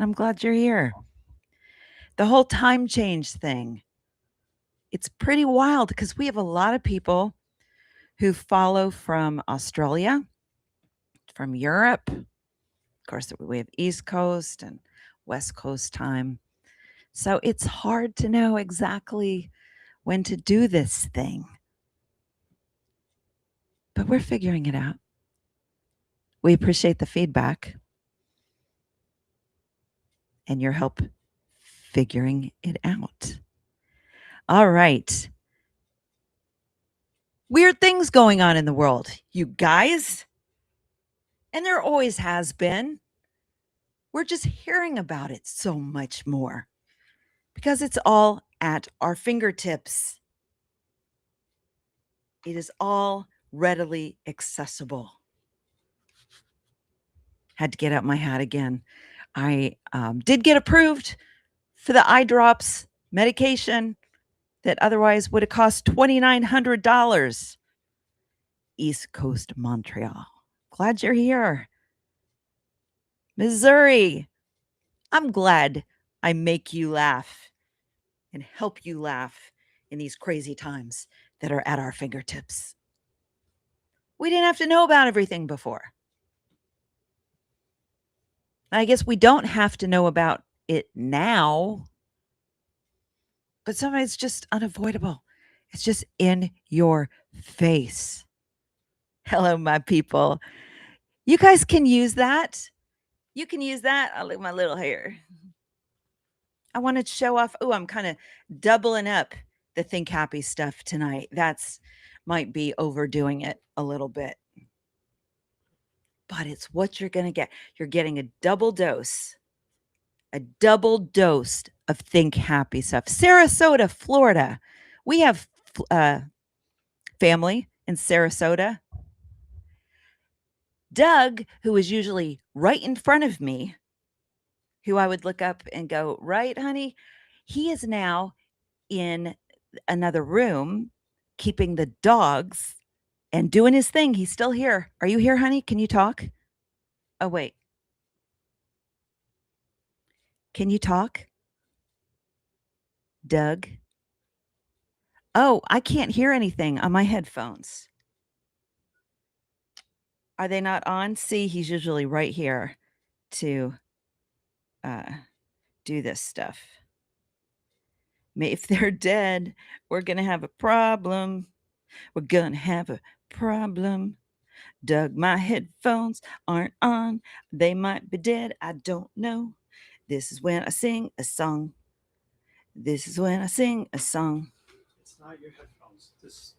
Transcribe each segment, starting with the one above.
and I'm glad you're here. The whole time change thing, it's pretty wild because we have a lot of people who follow from Australia, from Europe. Of course, we have East Coast and West Coast time. So it's hard to know exactly when to do this thing. But we're figuring it out. We appreciate the feedback and your help figuring it out. All right. Weird things going on in the world, you guys. And there always has been. We're just hearing about it so much more because it's all at our fingertips. It is all readily accessible. Had to get out my hat again. I did get approved for the eye drops medication that otherwise would have cost $2,900. East Coast Montreal. Glad you're here. Missouri. I'm glad I make you laugh and help you laugh in these crazy times that are at our fingertips. We didn't have to know about everything before. I guess we don't have to know about it now, but sometimes it's just unavoidable. It's just in your face. Hello, my people. You guys can use that. You can use that. I look at my little hair. I want to show off. Oh, I'm kind of doubling up the Think Happy stuff tonight. That's might be overdoing it a little bit. But it's what you're going to get. You're getting a double dose of Think Happy stuff. Sarasota, Florida. We have family in Sarasota. Doug, who is usually right in front of me, who I would look up and go, right, honey? He is now in another room keeping the dogs and doing his thing. He's still here. Are you here, honey? Can you talk? Oh, wait. Can you talk? Doug? Oh, I can't hear anything on my headphones. Are they not on? See, he's usually right here to do this stuff. If they're dead, we're going to have a problem. We're going to have a problem. Doug, my headphones aren't on. They might be dead. I don't know. This is when I sing a song. This is when I sing a song. It's not your headphones.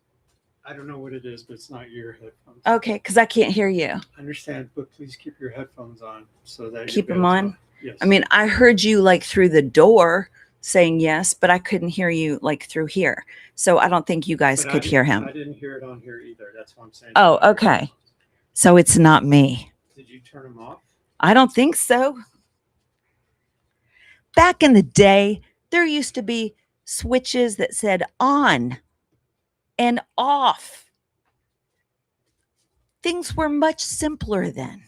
I don't know what it is, but it's not your headphones. Okay, because I can't hear you. I understand, but please keep your headphones on so that keep them on. Yes. I mean, I heard you like through the door saying yes, but I couldn't hear you like through here. So I don't think you guys could hear him. I didn't hear it on here either. That's what I'm saying. Oh, okay. So it's not me. Did you turn them off? I don't think so. Back in the day, there used to be switches that said on and off. Things were much simpler then.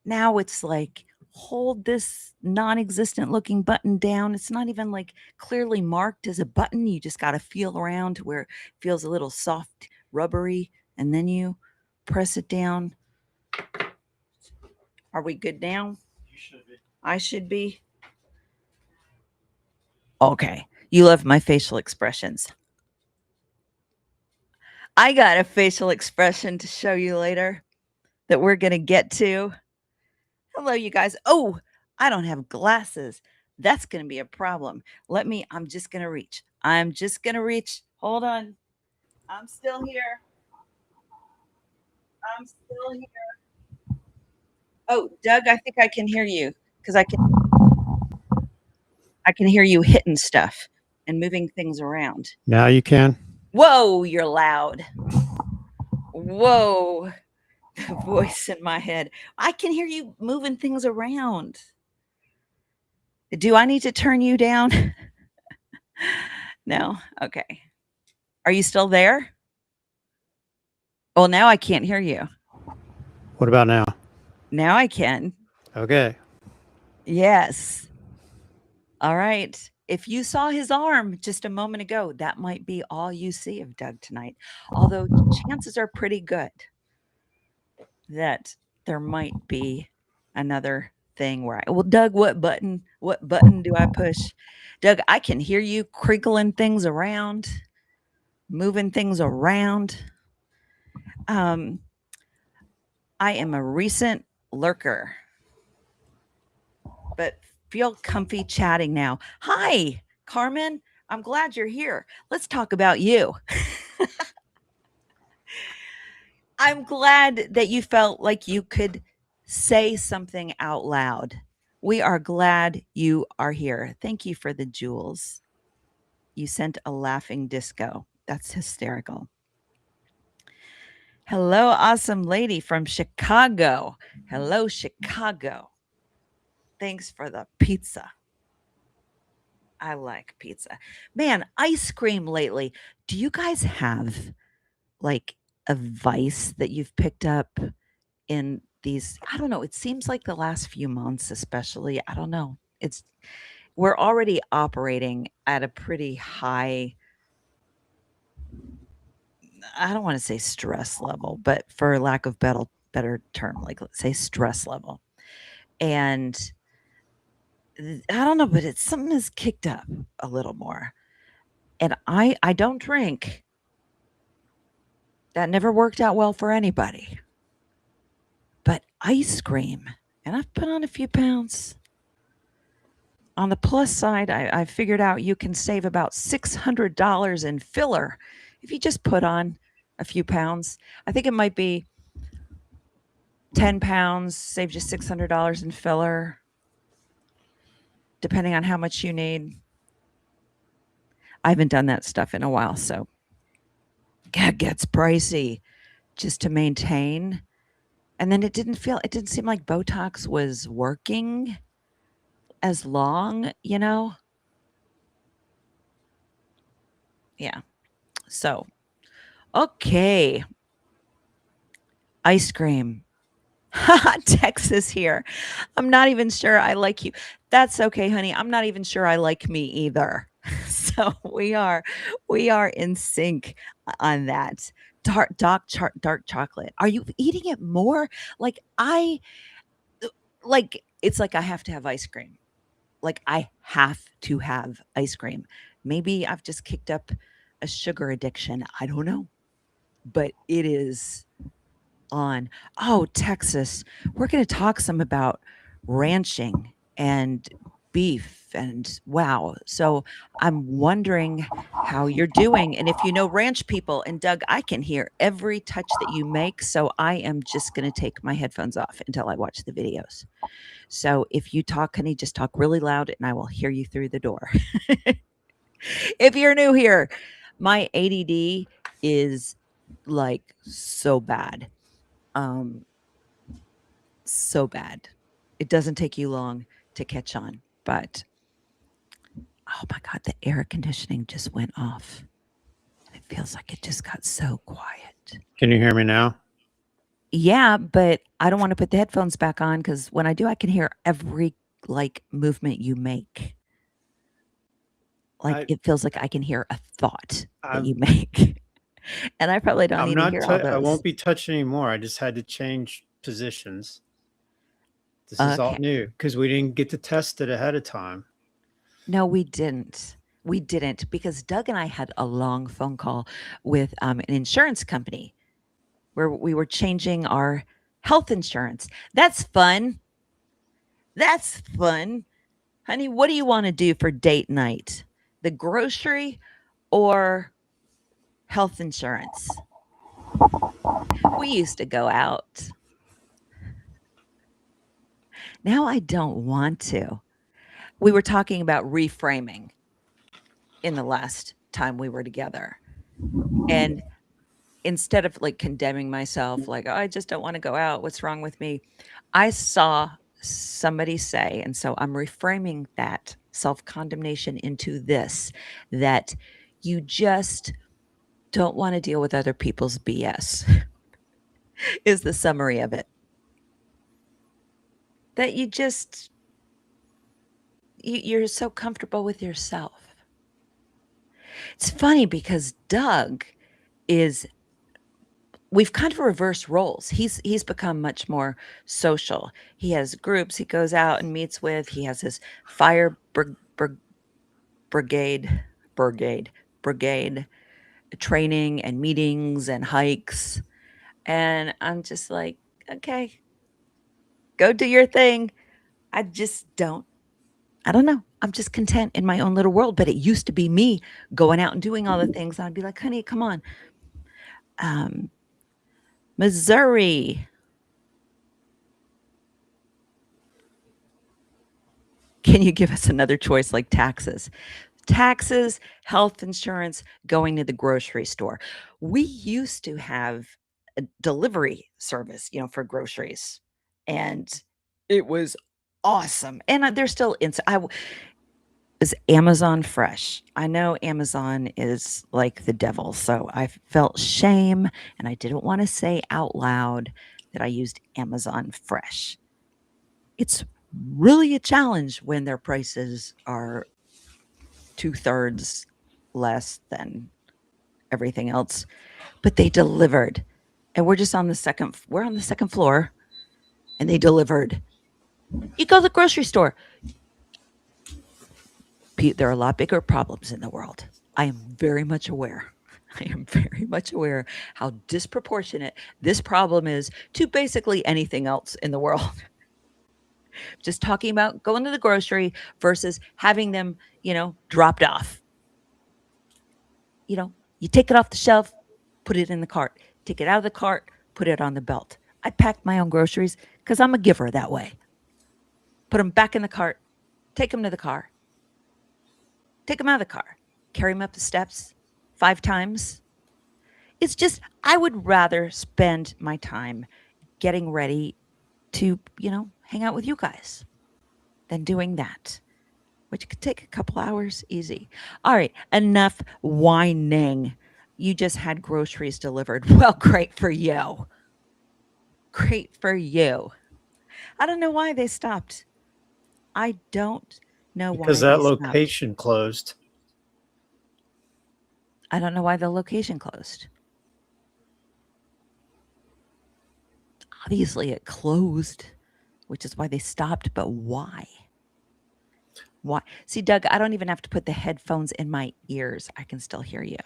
Now it's like, hold this non-existent looking button down. It's not even like clearly marked as a button. You just got to feel around to where it feels a little soft, rubbery, and then you press it down. Are we good now? You should be. I should be. Okay. You love my facial expressions. I got a facial expression to show you later that we're going to get to. Hello, you guys. Oh, I don't have glasses. That's going to be a problem. I'm just going to reach. Hold on. I'm still here. Oh, Doug, I think I can hear you because I can hear you hitting stuff and moving things around. Now you can. Whoa, you're loud. Whoa. The voice in my head. I can hear you moving things around. Do I need to turn you down? No? Okay. Are you still there? Well, now I can't hear you. What about now? Now I can. Okay. Yes. All right. If you saw his arm just a moment ago, that might be all you see of Doug tonight. Although chances are pretty good that there might be another thing where well, Doug, what button do I push? Doug, I can hear you crinkling things around, moving things around. Um, I am a recent lurker, but feel comfy chatting now. Hi, Carmen. I'm glad you're here. Let's talk about you. I'm glad that you felt like you could say something out loud. We are glad you are here. Thank you for the jewels. You sent a laughing disco. That's hysterical. Hello, awesome lady from Chicago. Hello, Chicago. Thanks for the pizza. I like pizza. Man, ice cream lately. Do you guys have like a vice that you've picked up in these? I don't know. It seems like the last few months, especially. I don't know. We're already operating at a pretty high, I don't want to say stress level, but for lack of better term, like let's say stress level. And I don't know, but it's something has kicked up a little more. And I don't drink. That never worked out well for anybody. But ice cream, and I've put on a few pounds. On the plus side, I figured out you can save about $600 in filler if you just put on a few pounds. I think it might be 10 pounds, save you $600 in filler, depending on how much you need. I haven't done that stuff in a while, so it gets pricey just to maintain. And then it didn't seem like Botox was working as long, you know? Yeah. So, okay. Ice cream. Texas here. I'm not even sure I like you. That's okay, honey. I'm not even sure I like me either. So we are in sync on that. Dark chocolate. Are you eating it more? Like like it's like I have to have ice cream. Like I have to have ice cream. Maybe I've just kicked up a sugar addiction. I don't know. But it is on. Oh, Texas. We're going to talk some about ranching and beef and wow. So I'm wondering how you're doing. And if you know ranch people, and Doug, I can hear every touch that you make. So I am just going to take my headphones off until I watch the videos. So if you talk, honey, just talk really loud and I will hear you through the door. If you're new here, my ADD is like so bad. Um, so bad. It doesn't take you long to catch on, but oh my God, the air conditioning just went off. It feels like it just got so quiet. Can you hear me now? Yeah, but I don't want to put the headphones back on because when I do, I can hear every like movement you make. Like I it feels like I can hear a thought that you I'm make. And I probably don't I'm need to not hear all I those. won't be touching anymore. I just had to change positions. This is all Okay. new because we didn't get to test it ahead of time. No, we didn't. We didn't because Doug and I had a long phone call with an insurance company where we were changing our health insurance. That's fun. That's fun. Honey, what do you want to do for date night? The grocery or health insurance? We used to go out. Now I don't want to. We were talking about reframing in the last time we were together. And instead of like condemning myself, like, oh, I just don't want to go out. What's wrong with me? I saw somebody say, and so I'm reframing that self condemnation into this that you just don't want to deal with other people's BS, is the summary of it. That you just, you're so comfortable with yourself. It's funny because Doug is we've kind of reversed roles. He's become much more social. He has groups he goes out and meets with. He has his fire brigade brigade brigade training and meetings and hikes. And I'm just like, okay, go do your thing. I just don't. I don't know. I'm just content in my own little world. But it used to be me going out and doing all the things. I'd be like, honey, come on. Um, Missouri. Can you give us another choice like taxes? Taxes, health insurance, going to the grocery store. We used to have a delivery service, for groceries, and it was awesome. And there's still is Amazon Fresh. I know Amazon is like the devil, so I felt shame and I didn't want to say out loud that I used Amazon Fresh. It's really a challenge when their prices are two-thirds less than everything else, but they delivered. And we're on the second floor and they delivered. You go to the grocery store. There are a lot bigger problems in the world. I am very much aware. I am very much aware how disproportionate this problem is to basically anything else in the world. Just talking about going to the grocery versus having them, dropped off. You take it off the shelf, put it in the cart. Take it out of the cart, put it on the belt. I pack my own groceries because I'm a giver that way. Put them back in the cart, take them to the car, take them out of the car, carry them up the steps 5 times. It's just, I would rather spend my time getting ready to, hang out with you guys than doing that, which could take a couple hours easy. All right, enough whining. You just had groceries delivered. Well, great for you. Great for you. I don't know why they stopped. I don't know Because why that they stopped. location closed. I don't know why the location closed. Obviously, it closed, which is why they stopped, but why? Why? See, Doug, I don't even have to put the headphones in my ears. I can still hear you.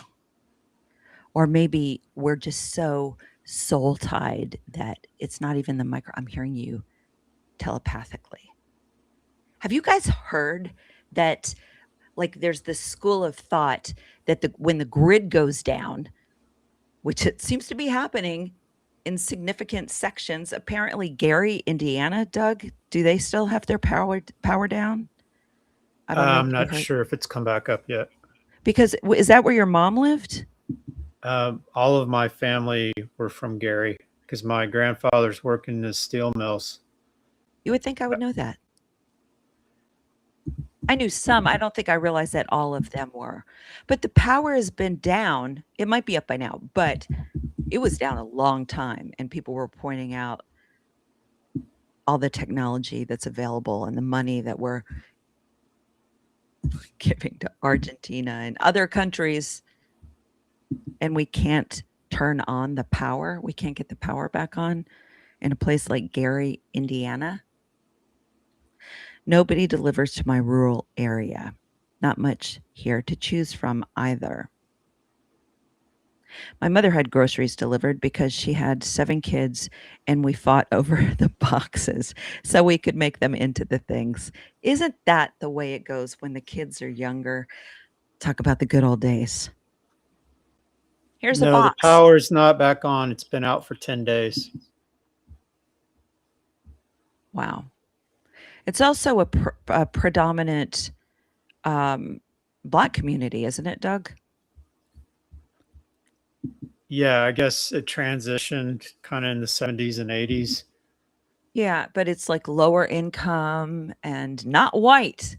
Or maybe we're just so soul tied that it's not even the micro. I'm hearing you telepathically. Have you guys heard that, like, there's this school of thought that when the grid goes down, which it seems to be happening in significant sections, apparently Gary, Indiana, Doug, do they still have their power down? I don't know if I'm you not heard. sure if it's come back up yet. Because is that where your mom lived? All of my family were from Gary because my grandfather's working in the steel mills. You would think I would know that. I knew some. I don't think I realized that all of them were. But the power has been down. It might be up by now, but it was down a long time. And people were pointing out all the technology that's available and the money that we're giving to Argentina and other countries. And we can't turn on the power. We can't get the power back on in a place like Gary, Indiana. Nobody delivers to my rural area. Not much here to choose from either. My mother had groceries delivered because she had 7 kids and we fought over the boxes so we could make them into the things. Isn't that the way it goes when the kids are younger? Talk about the good old days. Here's a No, the box. power's not back on. It's been out for 10 days. Wow. It's also a predominant Black community, isn't it, Doug? Yeah, I guess it transitioned kind of in the 70s and 80s. Yeah, but it's like lower income and not white.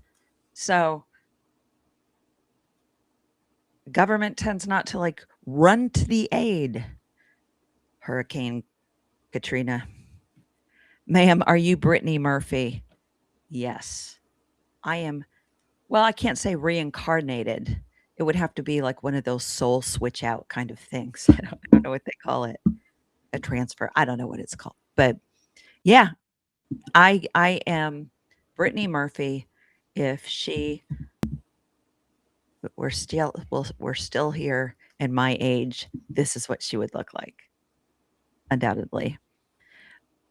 So government tends not to like run to the aid. Hurricane Katrina. Ma'am, are you Brittany Murphy? Yes. I am, well, I can't say reincarnated. It would have to be like one of those soul switch out kind of things. I don't know what they call it. A transfer. I don't know what it's called. But yeah, I am Brittany Murphy. If she we're still here in my age, this is what she would look like, undoubtedly.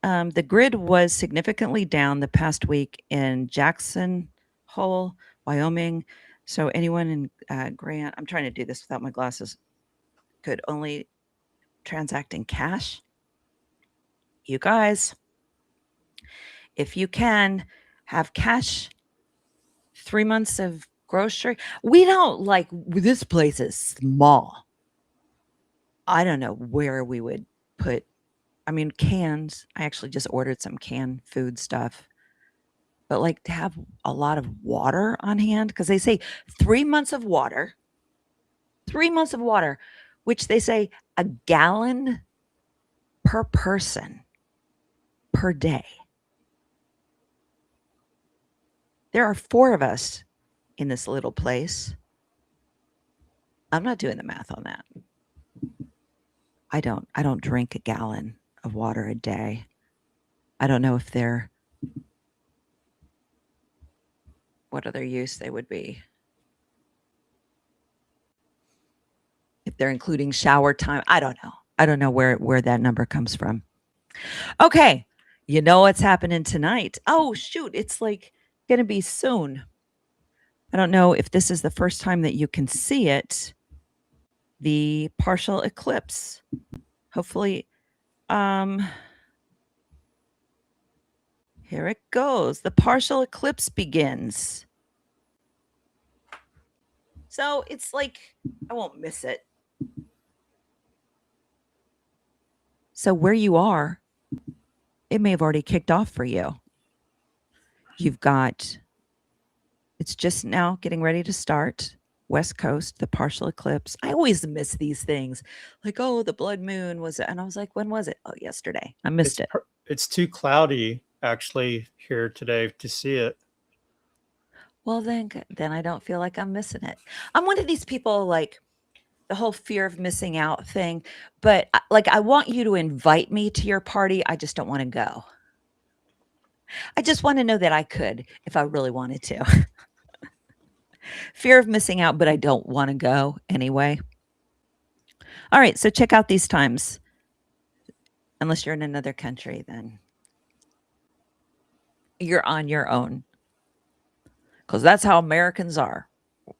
The grid was significantly down the past week in Jackson Hole, Wyoming. So anyone in Grant, I'm trying to do this without my glasses, could only transact in cash. You guys, if you can have cash, 3 months of grocery. We don't like this place is small. I don't know where we would put. I mean, cans. I actually just ordered some canned food stuff. But like to have a lot of water on hand, because they say 3 months of water, 3 months of water, which they say a gallon per person per day. There are 4 of us in this little place. I'm not doing the math on that. I don't drink a gallon of water a day. I don't know if they're what other use they would be. If they're including shower time, I don't know. I don't know where that number comes from. Okay, you know what's happening tonight? Oh shoot, it's like going to be soon. I don't know if this is the first time that you can see it. The partial eclipse. Hopefully, here it goes. The partial eclipse begins. So it's like, I won't miss it. So where you are, it may have already kicked off for you. You've got, it's just now getting ready to start. West Coast, the partial eclipse. I always miss these things. Like, oh, the blood moon was, and I was like, when was it? Oh, yesterday. I missed it. It's too cloudy actually here today to see it. Well, then I don't feel like I'm missing it. I'm one of these people like the whole fear of missing out thing, but like I want you to invite me to your party. I just don't want to go. I just want to know that I could if I really wanted to. Fear of missing out, but I don't want to go anyway. All right, so check out these times. Unless you're in another country, then you're on your own. Because that's how Americans are.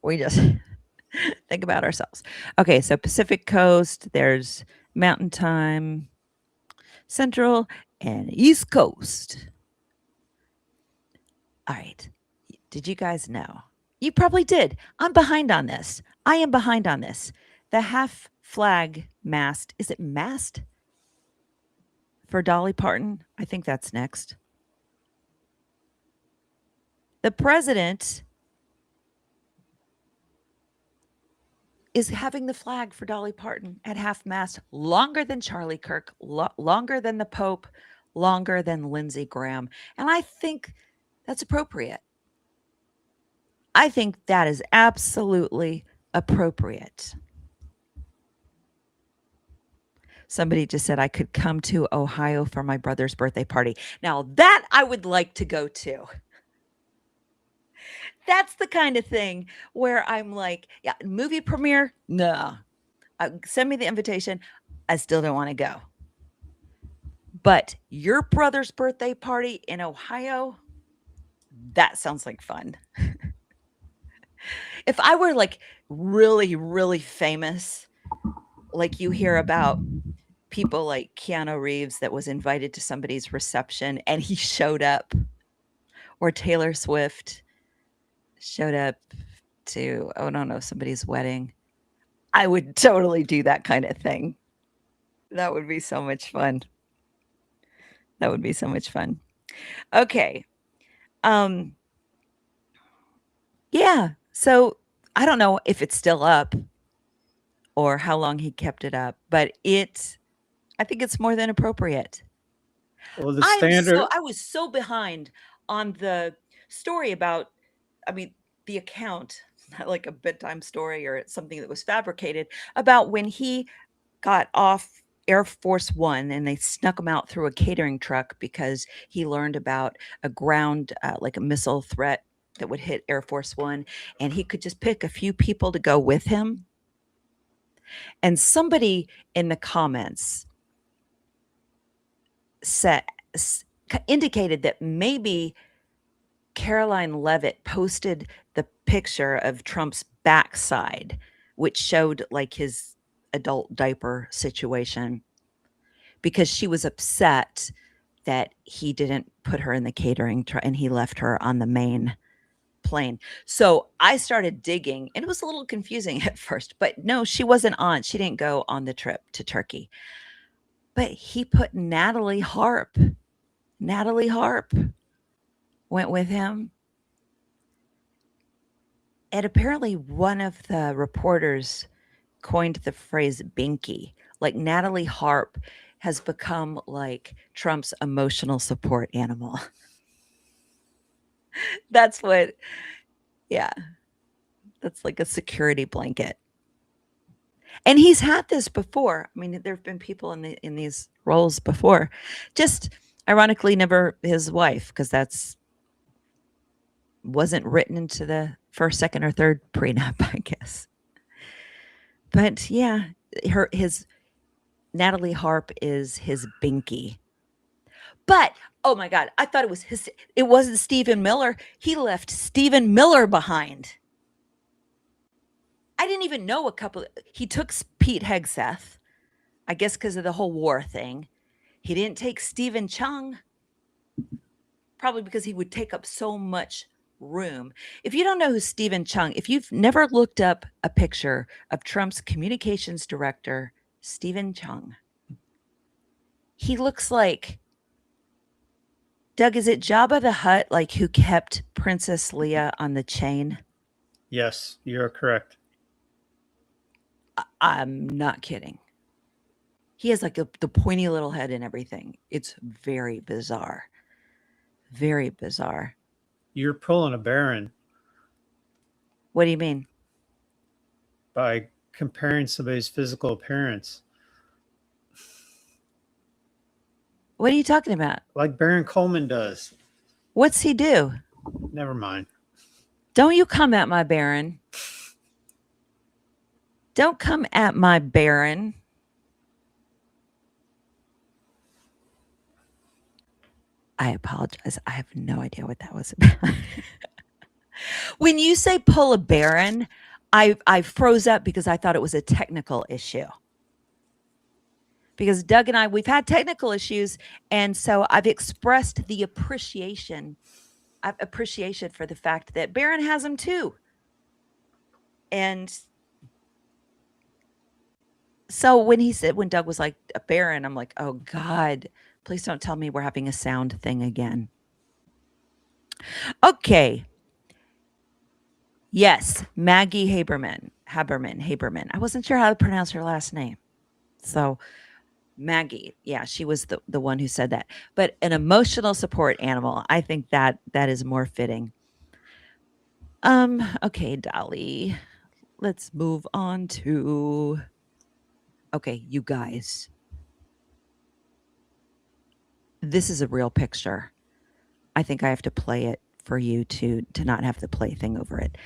We just think about ourselves. Okay, so Pacific Coast, there's Mountain Time, Central, and East Coast. All right. Did you guys know? You probably did. I'm behind on this. I am behind on this. The half flag mast, is it mast for Dolly Parton? I think that's next. The president is having the flag for Dolly Parton at half mast longer than Charlie Kirk, longer than the Pope, longer than Lindsey Graham. And I think that's appropriate. I think that is absolutely appropriate. Somebody just said I could come to Ohio for my brother's birthday party. Now, that I would like to go to. That's the kind of thing where I'm like, yeah, movie premiere? No. Send me the invitation. I still don't want to go. But your brother's birthday party in Ohio? That sounds like fun. If I were like really, really famous, like you hear about people like Keanu Reeves that was invited to somebody's reception and he showed up, or Taylor Swift showed up to, oh, no, somebody's wedding. I would totally do that kind of thing. That would be so much fun. That would be so much fun. Okay. Yeah. So I don't know if it's still up or how long he kept it up, but I think it's more than appropriate. Well, the standard. I was so behind on the story about I mean, the account, not like a bedtime story or something that was fabricated, about when he got off Air Force One and they snuck him out through a catering truck because he learned about a ground, like a missile threat that would hit Air Force One, and he could just pick a few people to go with him. And somebody in the comments said, indicated that maybe Caroline Levitt posted the picture of Trump's backside, which showed like his adult diaper situation, because she was upset that he didn't put her in the catering truck and he left her on the main plane. So I started digging, and it was a little confusing at first, but no, she wasn't on. She didn't go on the trip to Turkey. But he put Natalie Harp. Natalie Harp went with him. And apparently one of the reporters coined the phrase BINKI. Like Natalie Harp has become like Trump's emotional support animal. That's what, yeah, that's like a security blanket. And he's had this before. I mean, there have been people in these roles before. Just ironically, never his wife, because that's wasn't written into the first, second, or third prenup, I guess. But yeah, his Natalie Harp is his binky. But oh my God, I thought it wasn't Stephen Miller. He left Stephen Miller behind. I didn't even know he took Pete Hegseth, I guess because of the whole war thing. He didn't take Stephen Chung, probably because he would take up so much room. If you don't know who Stephen Chung, if you've never looked up a picture of Trump's communications director, Stephen Chung, he looks like, Doug, is it Jabba the Hutt, like who kept Princess Leia on the chain? Yes, you're correct. I'm not kidding. He has like the pointy little head and everything. It's very bizarre. Very bizarre. You're pulling a Baron What do you mean? by comparing somebody's physical appearance. What are you talking about? Like Baron Coleman does. What's he do? Never mind. Don't you come at my Baron. Don't come at my Baron. I apologize. I have no idea what that was about. When you say pull a Baron, I froze up because I thought it was a technical issue. Because Doug and I, we've had technical issues, and so I've expressed the appreciation for the fact that Baron has them too. And so when Doug was like a Baron, I'm like, oh God, please don't tell me we're having a sound thing again. Okay. Yes, Maggie Haberman. I wasn't sure how to pronounce her last name. So Maggie, yeah, she was the one who said that. But an emotional support animal, I think that is more fitting. Okay, Dolly. Let's move on to, okay, you guys. This is a real picture. I think I have to play it for you to not have the play thing over it.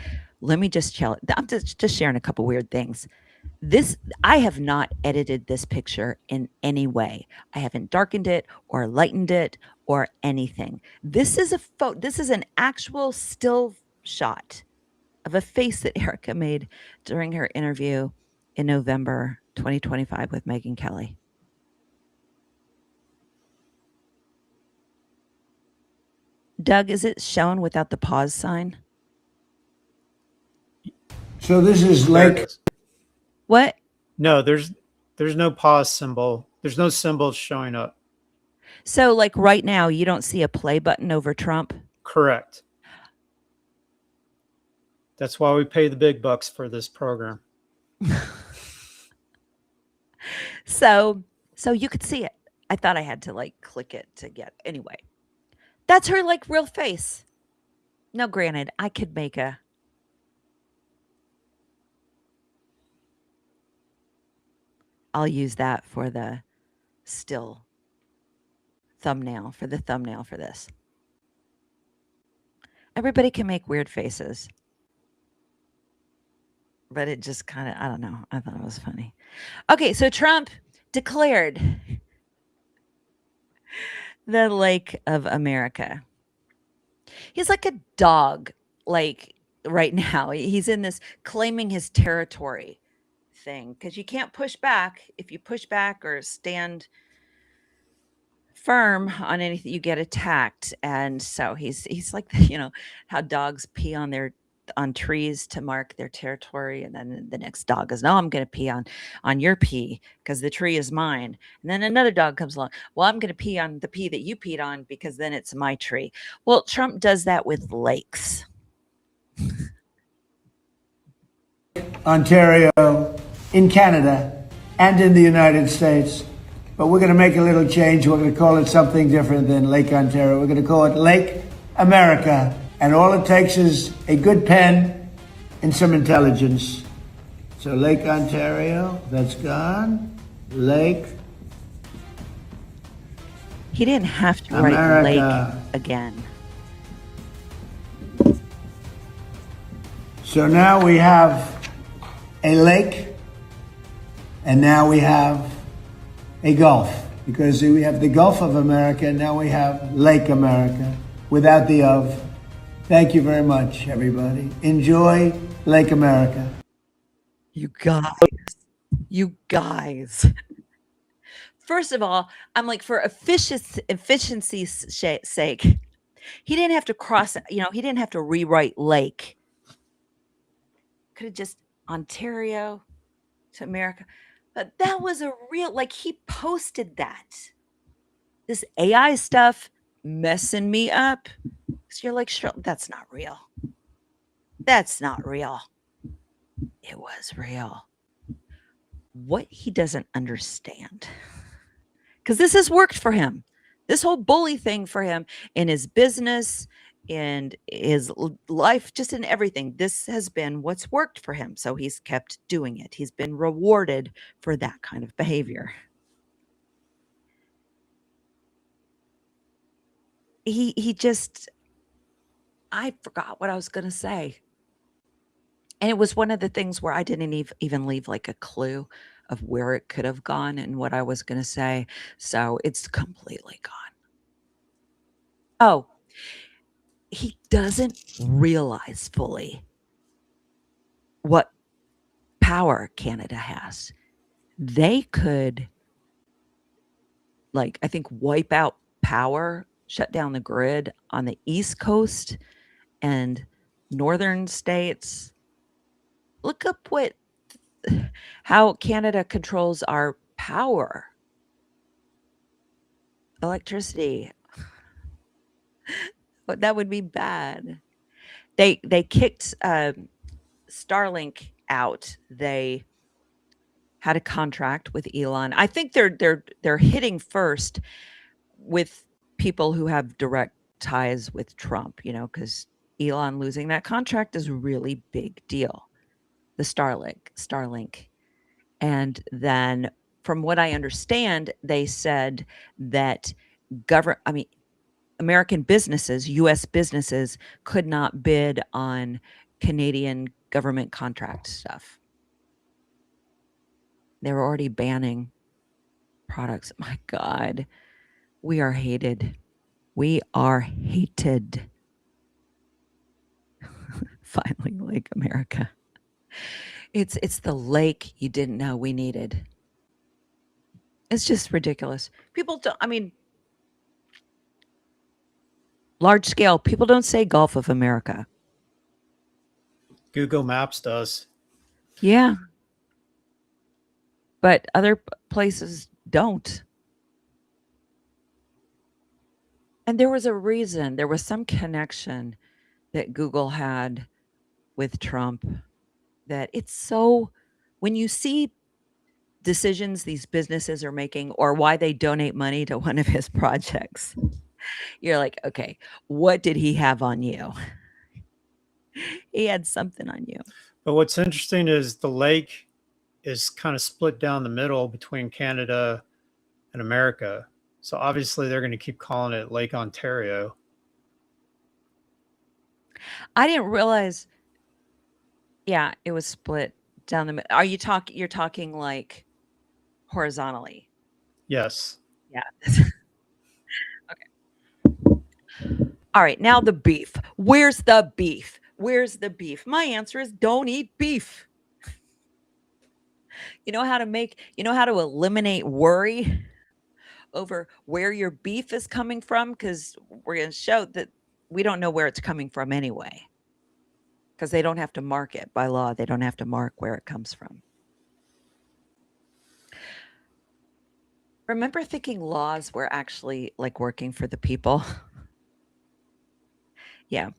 Let me just chill. I'm just sharing a couple weird things. I have not edited this picture in any way. I haven't darkened it or lightened it or anything. This is an actual still shot of a face that Erica made during her interview in November 2025 with Megyn Kelly. Doug, is it shown without the pause sign? So this is There it like is. What? No, there's no pause symbol. There's no symbols showing up. So like right now, you don't see a play button over Trump? Correct. That's why we pay the big bucks for this program. So you could see it. I thought I had to like click it to get, anyway. That's her like real face. Now, granted, I could make a I'll use that for the still thumbnail for this. Everybody can make weird faces, but it just kind of, I don't know. I thought it was funny. Okay, so Trump declared the Lake of America. He's like a dog, like right now. He's in this claiming his territory thing because you can't push back. If you push back or stand firm on anything, you get attacked. And so he's like, how dogs pee on trees to mark their territory, and then the next dog goes, no, I'm going to pee on your pee because the tree is mine. And then another dog comes along, well, I'm going to pee on the pee that you peed on because then it's my tree. Well, Trump does that with lakes. Ontario, in Canada, and in the United States. But we're going to make a little change. We're going to call it something different than Lake Ontario. We're going to call it Lake America. And all it takes is a good pen and some intelligence. So Lake Ontario, that's gone. Lake He didn't have to write America. lake again. So now we have a lake, and now we have a Gulf, because we have the Gulf of America, and now we have Lake America, without the of. Thank you very much, everybody. Enjoy Lake America. You guys. First of all, I'm like, for efficiency's sake, he didn't have to he didn't have to rewrite lake. Could have just Ontario to America. But that was a real, like, he posted that. This AI stuff messing me up. So you're like, sure, that's not real. That's not real. It was real. What he doesn't understand, because this has worked for him. This whole bully thing for him in his business, in his life, just in everything. This has been what's worked for him. So he's kept doing it. He's been rewarded for that kind of behavior. He just, I forgot what I was going to say. And it was one of the things where I didn't even leave like a clue of where it could have gone and what I was going to say. So it's completely gone. Oh, he doesn't realize fully what power Canada has. They could, like, I think, wipe out power, shut down the grid on the East Coast and northern states. Look up how Canada controls our power, electricity. But that would be bad. They kicked Starlink out. They had a contract with Elon. I think they're hitting first with people who have direct ties with Trump, because Elon losing that contract is a really big deal. The Starlink. And then from what I understand, they said that American businesses, US businesses, could not bid on Canadian government contract stuff. They were already banning products. My God, we are hated. We are hated. Finally, Lake America. It's the lake you didn't know we needed. It's just ridiculous. People don't, large scale, people don't say Gulf of America. Google Maps does. Yeah. But other places don't. And there was a reason. There was some connection that Google had with Trump, that it's so, when you see decisions these businesses are making or why they donate money to one of his projects, you're like, okay, what did he have on you? He had something on you. But what's interesting is the lake is kind of split down the middle between Canada and America. So obviously they're going to keep calling it Lake Ontario. I didn't realize. Yeah, it was split down the middle. Are you talking? You're talking like horizontally. Yes. Yeah. Okay. All right. Now the beef. Where's the beef? Where's the beef? My answer is don't eat beef. You know how to eliminate worry over where your beef is coming from? Because we're going to show that we don't know where it's coming from anyway. Because they don't have to mark it by law. They don't have to mark where it comes from. Remember thinking laws were actually like working for the people? Yeah.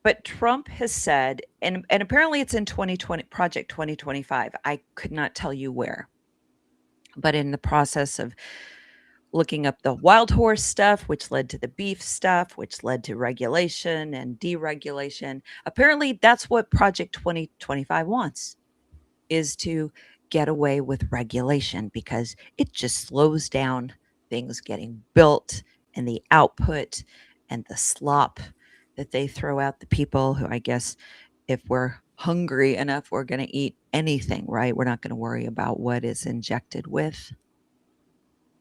But Trump has said, and apparently it's in 2020, Project 2025. I could not tell you where. But in the process of looking up the wild horse stuff, which led to the beef stuff, which led to regulation and deregulation, apparently that's what Project 2025 wants, is to get away with regulation because it just slows down things getting built and the output and the slop that they throw out the people who, I guess, if we're hungry enough, we're going to eat anything, right? We're not going to worry about what is injected with.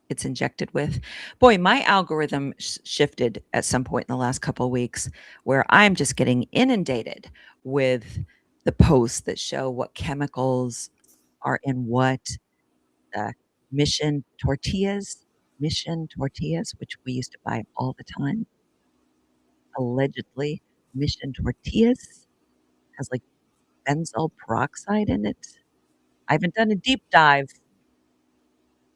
It's injected with. Boy, my algorithm shifted at some point in the last couple of weeks where I'm just getting inundated with the posts that show what chemicals are in what. Mission tortillas, which we used to buy all the time. Allegedly, Mission tortillas has like benzoyl peroxide in it. I haven't done a deep dive,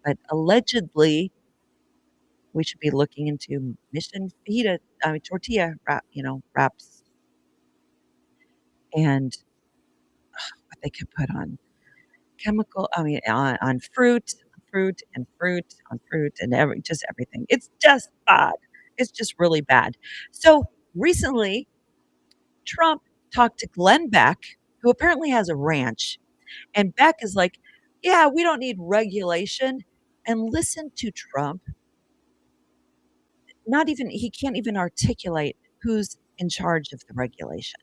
but allegedly we should be looking into Mission fajita, tortilla wraps and what they can put on on fruit on fruit and just everything. It's just bad. It's just really bad. So recently, Trump talked to Glenn Beck, who apparently has a ranch, and Beck is like, "Yeah, we don't need regulation." And listen to Trump. He can't even articulate who's in charge of the regulation.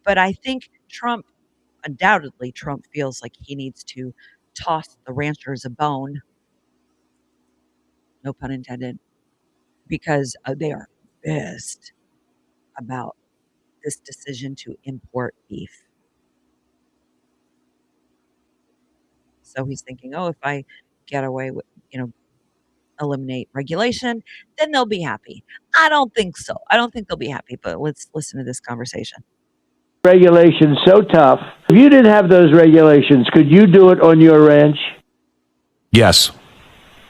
But I think undoubtedly, Trump feels like he needs to toss the ranchers a bone, no pun intended, because they are pissed about this decision to import beef. So he's thinking, oh, if I get away with, eliminate regulation, then they'll be happy. I don't think so. I don't think they'll be happy, but let's listen to this conversation. Regulations so tough. If you didn't have those regulations, could you do it on your ranch? Yes.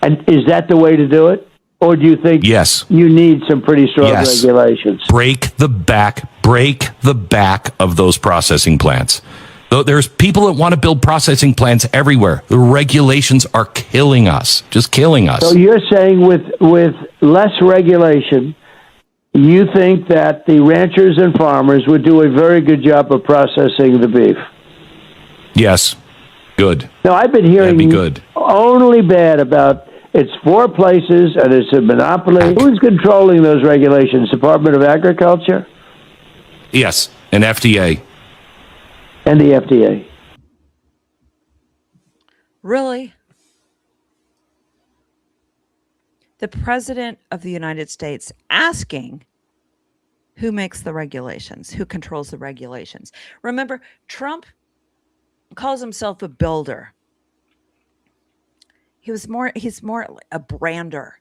And is that the way to do it? Or do you think Yes. you need some pretty strong Yes. regulations? Break the back of those processing plants. There's people that want to build processing plants everywhere. The regulations are killing us, just killing us. So you're saying with less regulation, you think that the ranchers and farmers would do a very good job of processing the beef? Yes. Good. No, I've been hearing That'd be good. only bad about it's 4 places and it's a monopoly. Who's controlling those regulations? Department of Agriculture? Yes. An FDA. And the FDA. Really? The President of the United States asking who makes the regulations, who controls the regulations. Remember, Trump calls himself a builder. He's more a brander.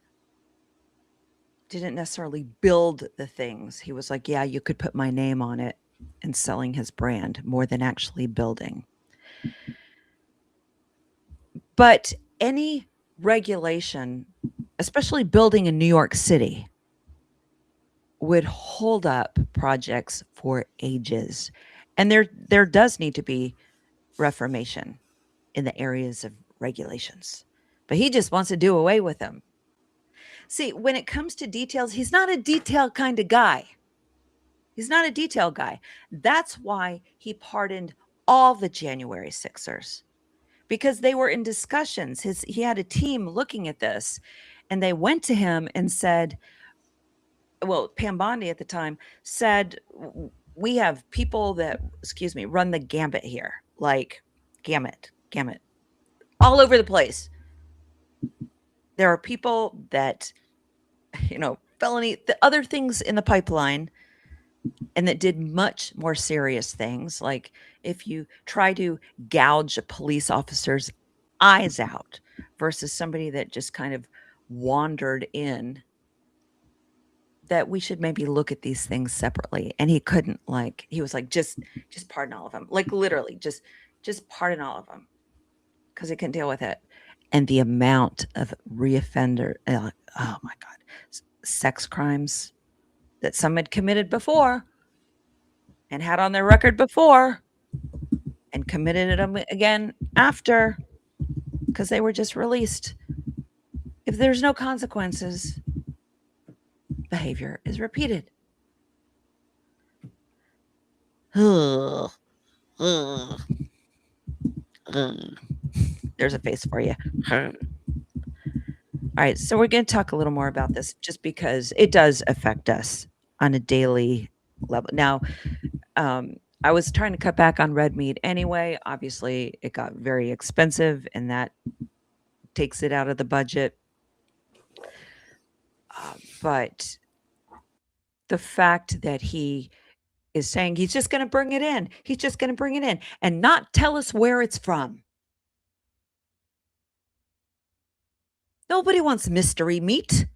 Didn't necessarily build the things. He was like, yeah, you could put my name on it, and selling his brand more than actually building. But any regulation, especially building in New York City, would hold up projects for ages. And there does need to be reformation in the areas of regulations. But he just wants to do away with them. See, when it comes to details, he's not a detail kind of guy. He's not a detail guy. That's why he pardoned all the January 6ers, because they were in discussions. He had a team looking at this, and they went to him and said, well, Pam Bondi at the time said, we have people that, run the gambit here, like gamut, all over the place. There are people that, felony, the other things in the pipeline, and that did much more serious things. Like if you try to gouge a police officer's eyes out versus somebody that just kind of wandered in, that we should maybe look at these things separately. And he couldn't, he was like, just pardon all of them. Like literally just pardon all of them, because he couldn't deal with it. And the amount of reoffender, oh my God, sex crimes that some had committed before and had on their record before and committed them again after, because they were just released. If there's no consequences, behavior is repeated. There's a face for you. All right, so we're going to talk a little more about this, just because it does affect us on a daily level. Now, I was trying to cut back on red meat anyway. Obviously, it got very expensive, and that takes it out of the budget. But the fact that he is saying he's just going to bring it in, and not tell us where it's from. Nobody wants mystery meat,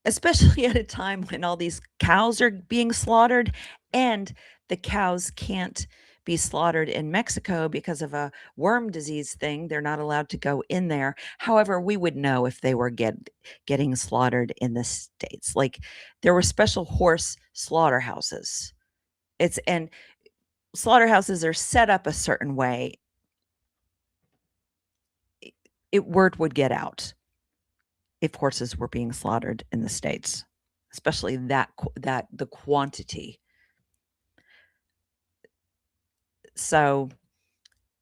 especially at a time when all these cows are being slaughtered, and the cows can't be slaughtered in Mexico because of a worm disease thing. They're not allowed to go in there. However, we would know if they were getting slaughtered in the States. Like there were special horse slaughterhouses. And slaughterhouses are set up a certain way. Word would get out if horses were being slaughtered in the States, especially that the quantity. So,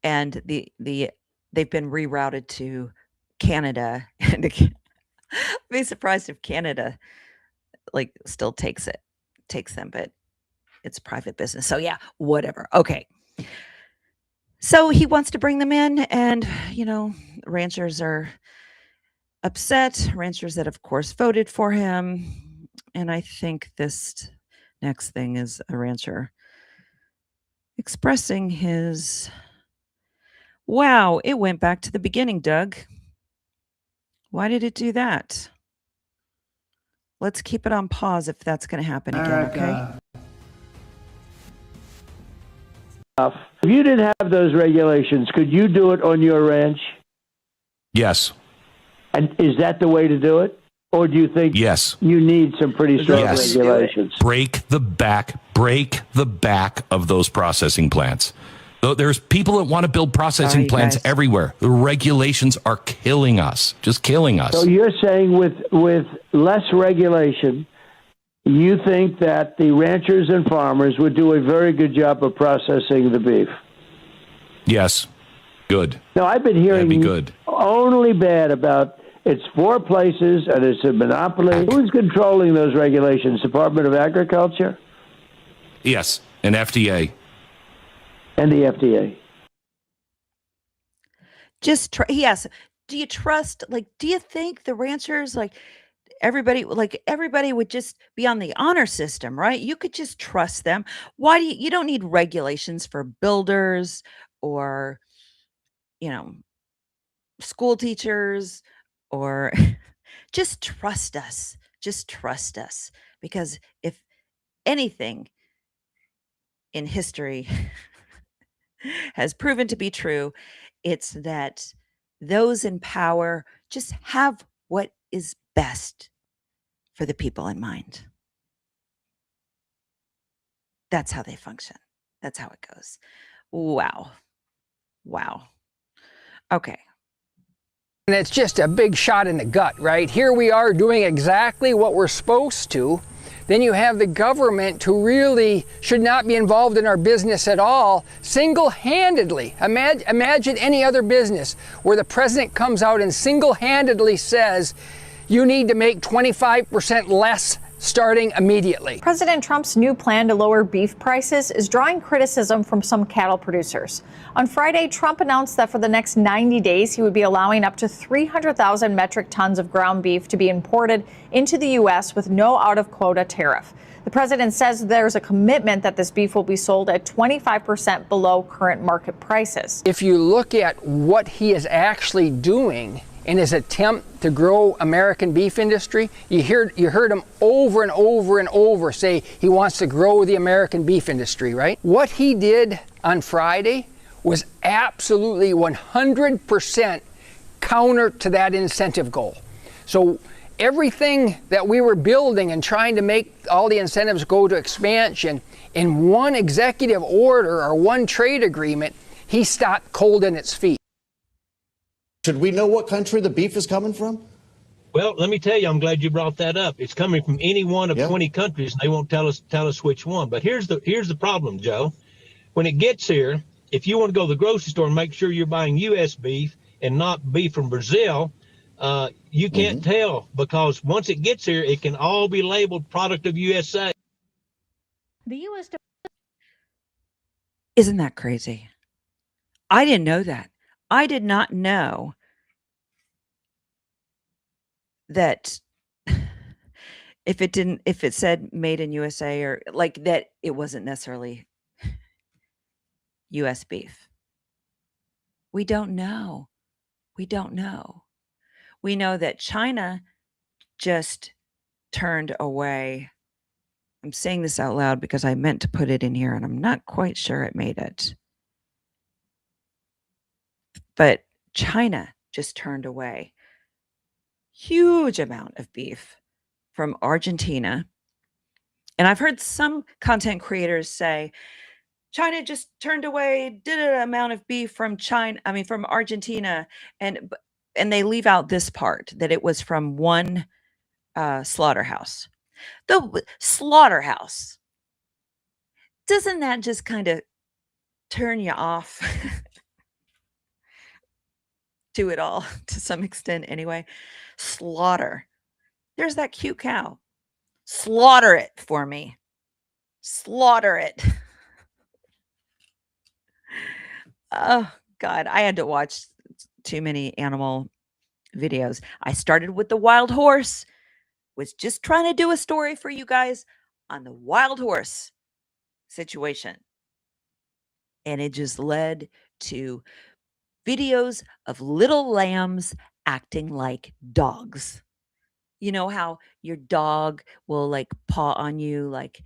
and they've been rerouted to Canada, and I'd be surprised if Canada still takes them, but it's private business. So yeah, whatever. Okay. So he wants to bring them in, and ranchers are upset. Ranchers that, of course, voted for him. And I think this next thing is a rancher expressing his, wow, it went back to the beginning, Doug. Why did it do that? Let's keep it on pause if that's going to happen again, okay? If you didn't have those regulations, could you do it on your ranch? Yes. And is that the way to do it? Or do you think yes, you need some pretty strong yes, regulations? Break the back of those processing plants. There's people that want to build processing plants everywhere. The regulations are killing us, just killing us. So you're saying with less regulation, you think that the ranchers and farmers would do a very good job of processing the beef? Yes. Good. Now, I've been hearing good. only bad about it's 4 places and it's a monopoly. Who's controlling those regulations? Department of Agriculture? Yes, and FDA. And the FDA. Yes. Do you trust, do you think the ranchers, everybody would just be on the honor system, right? You could just trust them. Why do you don't need regulations for builders or, school teachers, or just trust us. Just trust us. Because if anything in history has proven to be true, it's that those in power just have what is best for the people in mind. That's how they function. That's how it goes. Wow. Okay. And it's just a big shot in the gut, right? Here we are doing exactly what we're supposed to Then you have the government, who really should not be involved in our business at all, single-handedly. Imagine any other business where the president comes out and single-handedly says, you need to make 25% less starting immediately. President Trump's new plan to lower beef prices is drawing criticism from some cattle producers. On Friday, Trump announced that for the next 90 days, he would be allowing up to 300,000 metric tons of ground beef to be imported into the U.S. with no out-of-quota tariff. The president says there's a commitment that this beef will be sold at 25% below current market prices. If you look at what he is actually doing in his attempt to grow American beef industry, you heard him over and over and over say he wants to grow the American beef industry, right? What he did on Friday was absolutely 100% counter to that incentive goal. So everything that we were building and trying to make all the incentives go to expansion, in one executive order or one trade agreement, he stopped cold in its feet. Should we know what country the beef is coming from? Well, let me tell you, I'm glad you brought that up. It's coming from any one of 20 countries, and they won't tell us which one. But here's the problem, Joe. When it gets here, if you want to go to the grocery store and make sure you're buying U.S. beef and not beef from Brazil, you can't tell, because once it gets here, it can all be labeled product of USA. The U.S. Isn't that crazy? I didn't know that. I did not know that if it said made in USA, or like that, it wasn't necessarily US beef. We don't know. We don't know. We know that China just turned away. I'm saying this out loud because I meant to put it in here and I'm not quite sure it made it. But China just turned away huge amount of beef from Argentina. And I've heard some content creators say China just turned away an amount of beef from from Argentina, and they leave out this part, that it was from one slaughterhouse. The slaughterhouse, doesn't that just kind of turn you off to it all to some extent anyway? Slaughter. There's that cute cow. Slaughter it for me. Slaughter it. Oh, God. I had to watch too many animal videos. I started with the wild horse, was just trying to do a story for you guys on the wild horse situation. And it just led to videos of little lambs acting like dogs. You know how your dog will like paw on you, like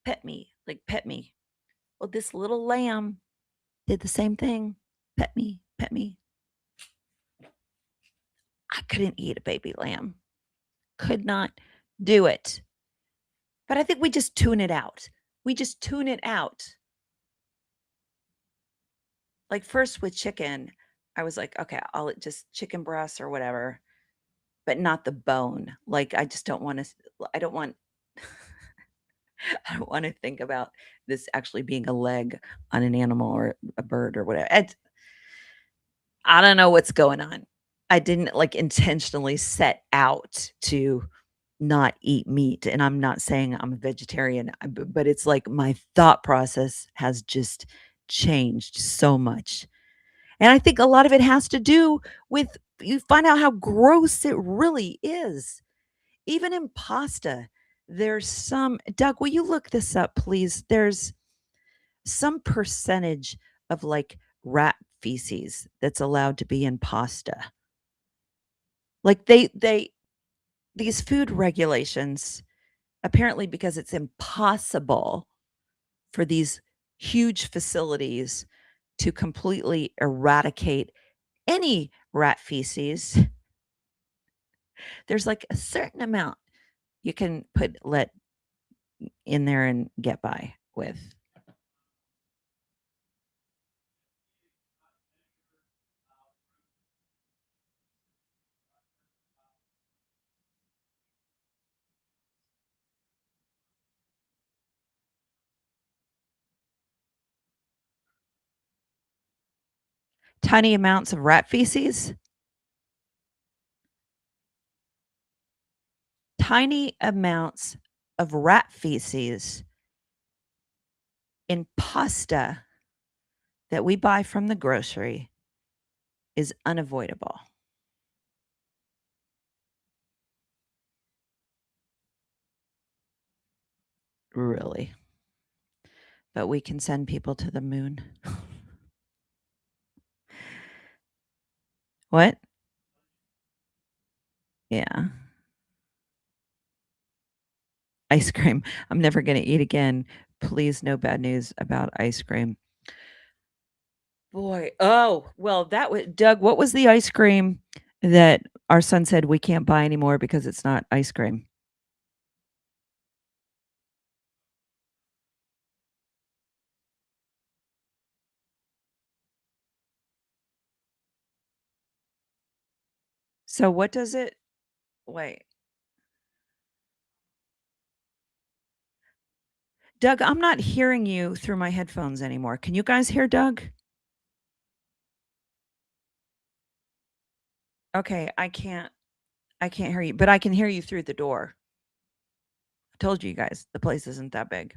pet me, like pet me. Well, this little lamb did the same thing. Pet me, pet me. I couldn't eat a baby lamb. Could not do it. But I think we just tune it out. We just tune it out. Like first with chicken, I was like, okay, I'll just chicken breasts or whatever, but not the bone. Like I just don't want to, I don't want, I don't want to think about this actually being a leg on an animal or a bird or whatever. I don't know what's going on. I didn't like intentionally set out to not eat meat. And I'm not saying I'm a vegetarian, but it's like my thought process has just changed so much. And I think a lot of it has to do with, you find out how gross it really is. Even in pasta, there's some, Doug, will you look this up, please? There's some percentage of like rat feces that's allowed to be in pasta. Like these food regulations, apparently because it's impossible for these huge facilities to completely eradicate any rat feces, there's like a certain amount you can let in there and get by with. Tiny amounts of rat feces. Tiny amounts of rat feces in pasta that we buy from the grocery is unavoidable. Really. But we can send people to the moon. What? Yeah. Ice cream. I'm never going to eat again. Please, no bad news about ice cream. Boy. Oh, well, that was Doug. What was the ice cream that our son said we can't buy anymore because it's not ice cream? So what does it wait. Doug, I'm not hearing you through my headphones anymore. Can you guys hear Doug? Okay, I can't hear you, but I can hear you through the door. I told you guys the place isn't that big.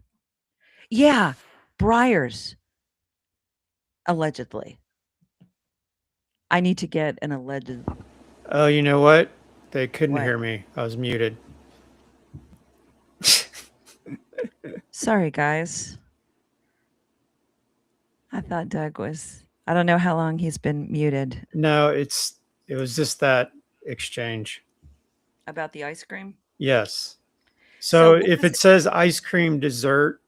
Yeah, Briars. Allegedly. I need to get an alleged. Oh, you know what? They couldn't What? hear me. I was muted. Sorry, guys. I thought Doug was. I don't know how long he's been muted. No, it was just that exchange. About the ice cream? Yes. So So what if was it says ice cream dessert,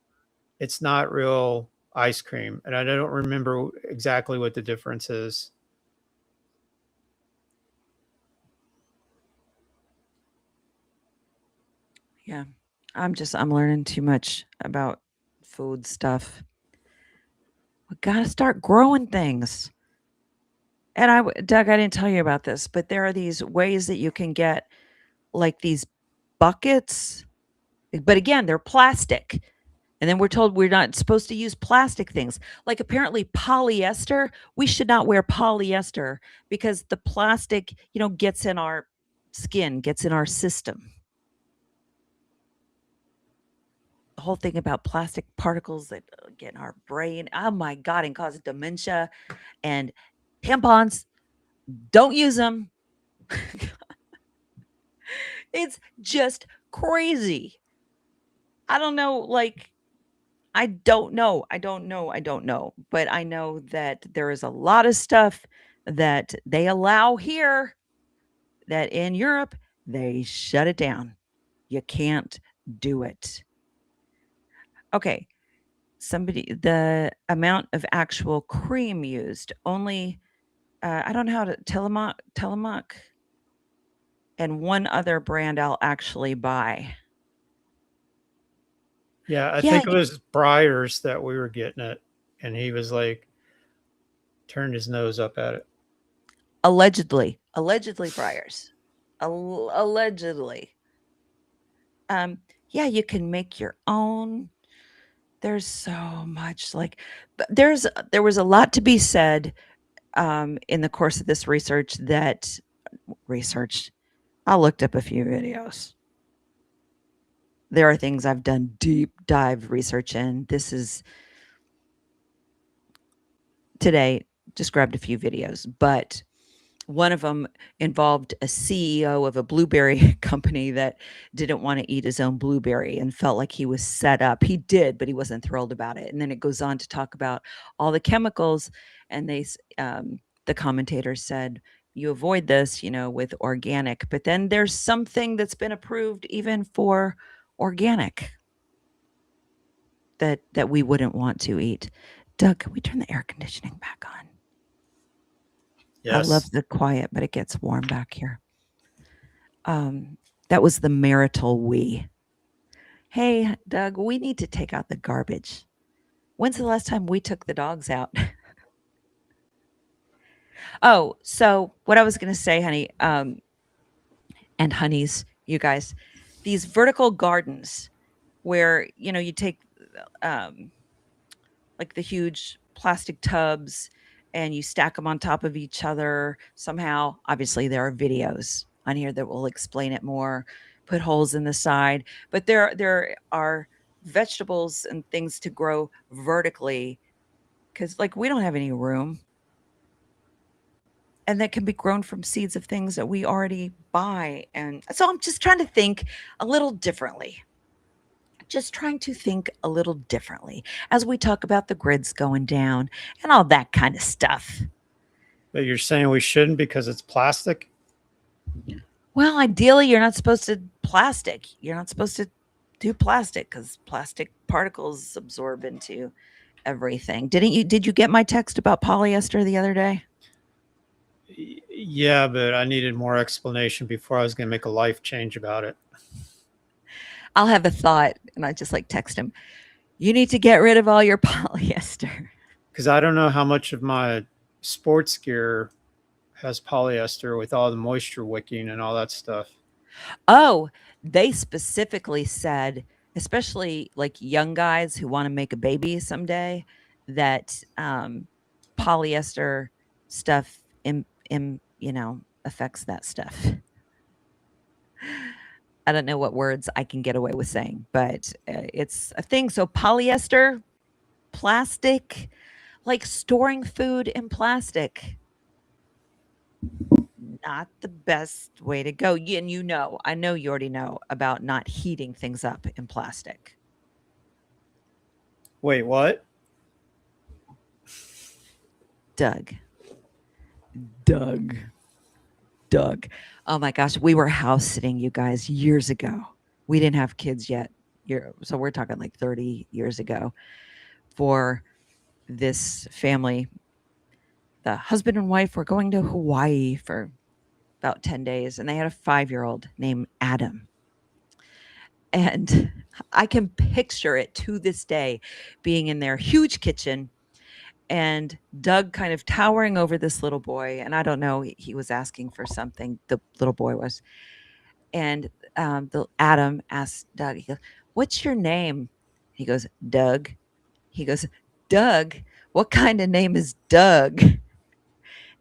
it's not real ice cream. And I don't remember exactly what the difference is. Yeah. I'm learning too much about food stuff. We gotta start growing things. And Doug, I didn't tell you about this, but there are these ways that you can get like these buckets, but again, they're plastic. And then we're told we're not supposed to use plastic things. Like apparently polyester, we should not wear polyester because the plastic, gets in our skin, gets in our system. The whole thing about plastic particles that get in our brain. Oh my God, and cause dementia. And tampons, don't use them. It's just crazy. I don't know, like, I don't know. I don't know. But I know that there is a lot of stuff that they allow here that in Europe, they shut it down. You can't do it. Okay. The amount of actual cream used, only, I don't know how to, Tillamook, and one other brand I'll actually buy. Yeah, I Yeah, think it was Briars that we were getting it. And he was like, turned his nose up at it. allegedly Briars. Allegedly. Yeah, you can make your own. There's so much but there was a lot to be said in the course of this research I looked up a few videos. There are things I've done deep dive research in. This is today, just grabbed a few videos, but one of them involved a CEO of a blueberry company that didn't want to eat his own blueberry and felt like he was set up. He did, but he wasn't thrilled about it. And then it goes on to talk about all the chemicals, and the commentator said, you avoid this, with organic, but then there's something that's been approved even for organic that we wouldn't want to eat. Doug, can we turn the air conditioning back on? Yes. I love the quiet, but it gets warm back here. That was the marital we. Hey, Doug, we need to take out the garbage. When's the last time we took the dogs out? Oh, so what I was going to say, honey, and honeys, you guys, these vertical gardens where, you take like the huge plastic tubs and you stack them on top of each other somehow. Obviously, there are videos on here that will explain it more, put holes in the side, but there are vegetables and things to grow vertically because like we don't have any room, and that can be grown from seeds of things that we already buy. And so I'm just trying to think a little differently. Just trying to think a little differently as we talk about the grids going down and all that kind of stuff. But you're saying we shouldn't because it's plastic? Well, ideally, you're not supposed to plastic. You're not supposed to do plastic because plastic particles absorb into everything. Did you get my text about polyester the other day? Yeah, but I needed more explanation before I was going to make a life change about it. I'll have a thought, and I just like text him. You need to get rid of all your polyester. Because I don't know how much of my sports gear has polyester with all the moisture wicking and all that stuff. Oh, they specifically said, especially like young guys who want to make a baby someday, that polyester stuff affects that stuff. I don't know what words I can get away with saying, but it's a thing. So polyester, plastic, like storing food in plastic, not the best way to go. And I know you already know about not heating things up in plastic. Wait, what? Doug. Oh my gosh, we were house sitting, you guys, years ago. We didn't have kids yet. So we're talking like 30 years ago for this family. The husband and wife were going to Hawaii for about 10 days, and they had a 5-year-old named Adam. And I can picture it to this day, being in their huge kitchen and Doug kind of towering over this little boy. And I don't know, he was asking for something, the little boy was. And the Adam asked Doug, he goes, "What's your name?" He goes, "Doug." He goes, "Doug? What kind of name is Doug?"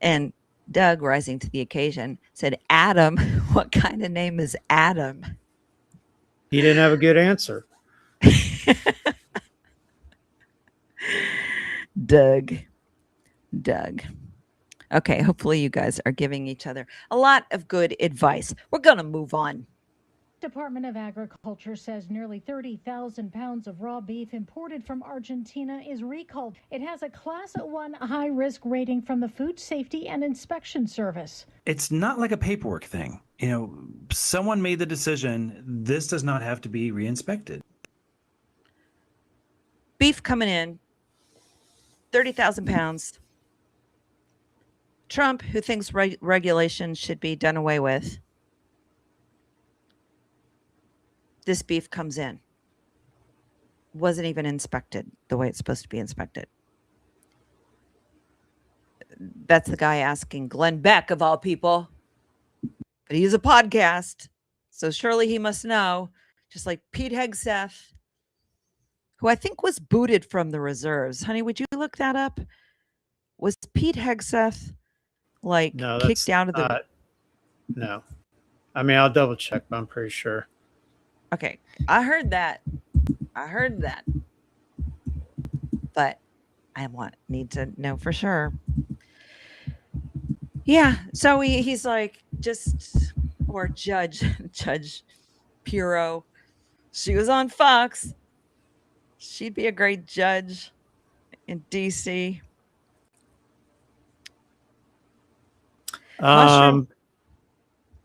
And Doug, rising to the occasion, said, "Adam." "What kind of name is Adam?" He didn't have a good answer. Doug. Okay, hopefully you guys are giving each other a lot of good advice. We're going to move on. Department of Agriculture says nearly 30,000 pounds of raw beef imported from Argentina is recalled. It has a Class 1 high-risk rating from the Food Safety and Inspection Service. It's not like a paperwork thing. Someone made the decision. This does not have to be reinspected. Beef coming in, 30,000 pounds. Trump, who thinks regulation should be done away with. This beef comes in. Wasn't even inspected the way it's supposed to be inspected. That's the guy asking Glenn Beck, of all people. But he's a podcast, so surely he must know. Just like Pete Hegseth, who I think was booted from the reserves. Honey, would you look that up? Was Pete Hegseth kicked out of the... No. I mean, I'll double check, but I'm pretty sure. Okay, I heard that. But I need to know for sure. Yeah, so he's like, or Judge Puro. She was on Fox. She'd be a great judge in DC.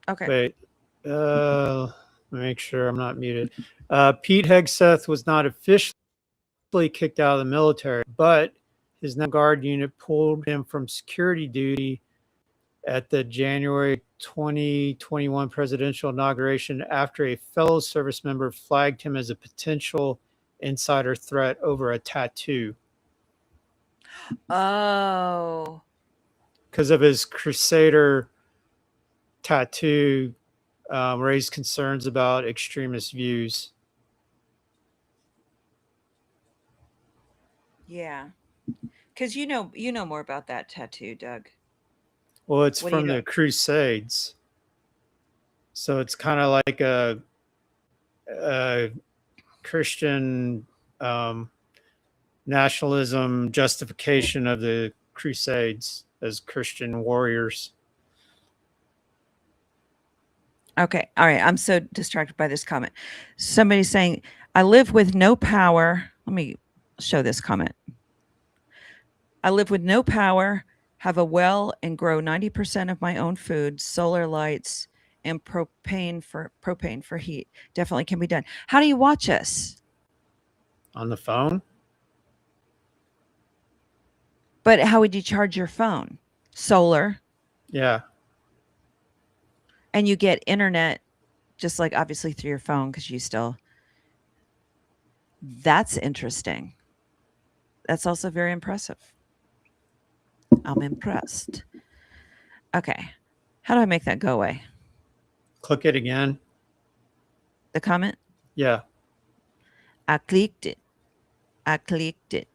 Okay. Wait. Let me make sure I'm not muted. Pete Hegseth was not officially kicked out of the military, but his National Guard unit pulled him from security duty at the January 2021 presidential inauguration after a fellow service member flagged him as a potential insider threat over a tattoo. Oh. Because of his Crusader tattoo, raised concerns about extremist views. Yeah. Because you know more about that tattoo, Doug. Well, it's What do you from know? the Crusades, so it's kind of like a Christian nationalism justification of the Crusades as Christian warriors. Okay. All right. I'm so distracted by this comment. Somebody's saying, I live with no power. Let me show this comment. I live with no power, have a well, and grow 90% of my own food, solar lights, and propane for heat. Definitely can be done. How do you watch us? On the phone? But how would you charge your phone? Solar. Yeah. And you get internet just like obviously through your phone because you still. That's interesting. That's also very impressive. I'm impressed. Okay. How do I make that go away? Click it again. The comment? Yeah. I clicked it. I clicked it.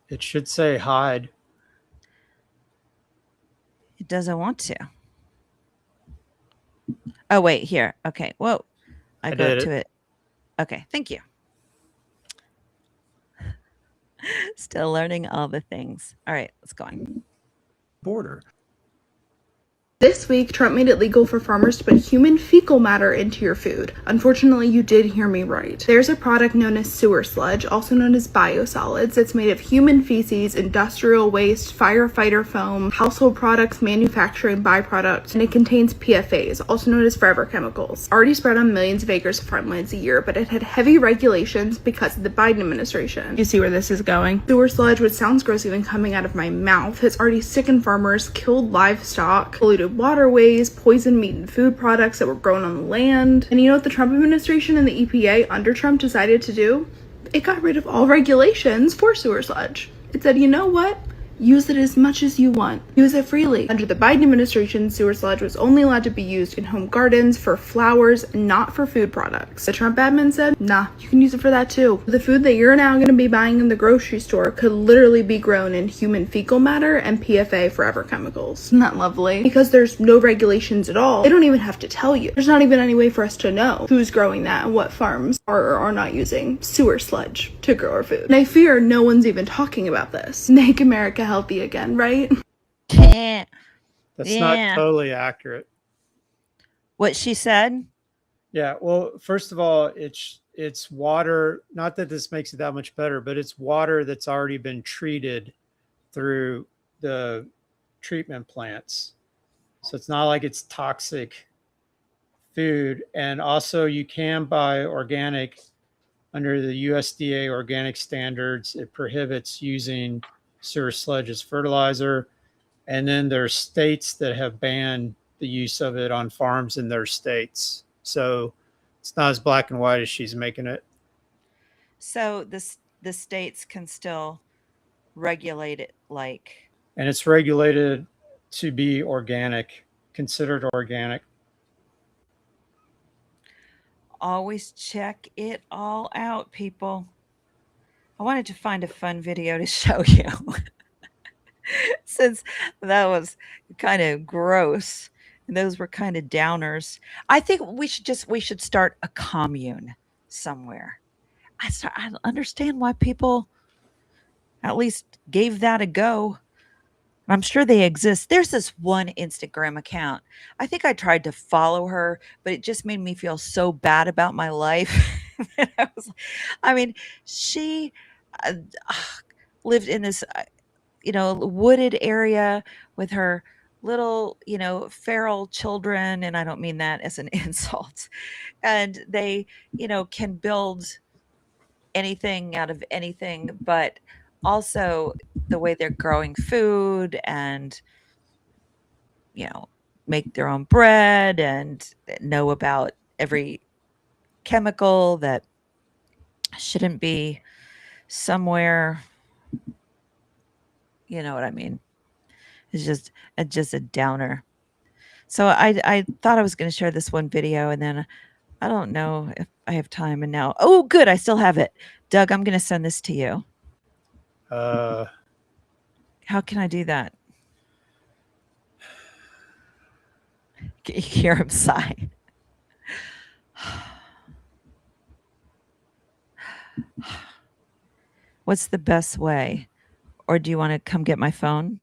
It should say hide. It doesn't want to. Oh, wait, here. Okay. Whoa. I go did to it. it. Okay. Thank you. Still learning all the things. All right. Let's go on. Border. This week, Trump made it legal for farmers to put human fecal matter into your food. Unfortunately, you did hear me right. There's a product known as sewer sludge, also known as biosolids. It's made of human feces, industrial waste, firefighter foam, household products, manufacturing byproducts, and it contains PFAs, also known as forever chemicals. Already spread on millions of acres of farmlands a year, but it had heavy regulations because of the Biden administration. You see where this is going? Sewer sludge, which sounds gross even coming out of my mouth, has already sickened farmers, killed livestock, polluted waterways, poisoned meat and food products that were grown on the land. And you know what the Trump administration and the EPA under Trump decided to do? It got rid of all regulations for sewer sludge. It said, you know what? Use it as much as you want. Use it freely. Under the Biden administration, sewer sludge was only allowed to be used in home gardens for flowers, not for food products. The Trump admin said, nah, you can use it for that too. The food that you're now going to be buying in the grocery store could literally be grown in human fecal matter and PFA forever chemicals. Isn't that lovely? Because there's no regulations at all. They don't even have to tell you. There's not even any way for us to know who's growing that and what farms are or are not using sewer sludge to grow our food. And I fear no one's even talking about this. Make America healthy again, right? Yeah. That's not totally accurate. What she said? Yeah. Well, first of all, it's water. Not that this makes it that much better, but it's water that's already been treated through the treatment plants. So it's not like it's toxic food. And also you can buy organic under the USDA organic standards. It prohibits using sewer sludge as fertilizer. And then there's states that have banned the use of it on farms in their states. So it's not as black and white as she's making it. So the states can still regulate it like. And it's regulated to be organic, considered organic. Always check it all out, people. I wanted to find a fun video to show you. Since that was kind of gross and those were kind of downers. I think we should start a commune somewhere. I understand why people at least gave that a go. I'm sure they exist. There's this one Instagram account. I think I tried to follow her, but it just made me feel so bad about my life. I mean, she uh, lived in this, wooded area with her little, feral children. And I don't mean that as an insult. And they, can build anything out of anything, but also the way they're growing food and make their own bread and know about every chemical that shouldn't be somewhere. You know what I mean? It's just a downer. So I thought I was going to share this one video, and then I don't know if I have time. And now, oh, good, I still have it. Doug, I'm going to send this to you. How can I do that? Can you hear him sigh? What's the best way? Or do you want to come get my phone?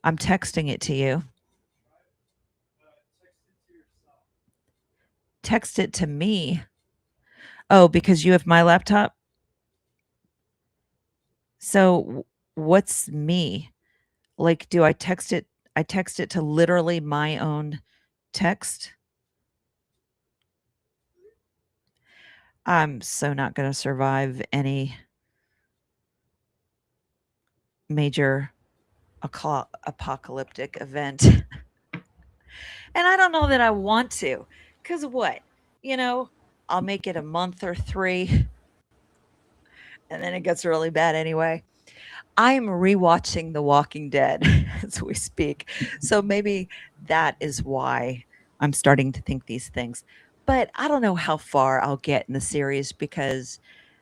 I'm texting it to you. Text it to me. Oh, because you have my laptop? So what's me? Like, do I text it? I text it to literally my own text? I'm so not going to survive any major apocalyptic event. And I don't know that I want to. Because what? You know, I'll make it a month or 3, and then it gets really bad anyway. I am rewatching The Walking Dead as we speak. So maybe that is why I'm starting to think these things. But I don't know how far I'll get in the series because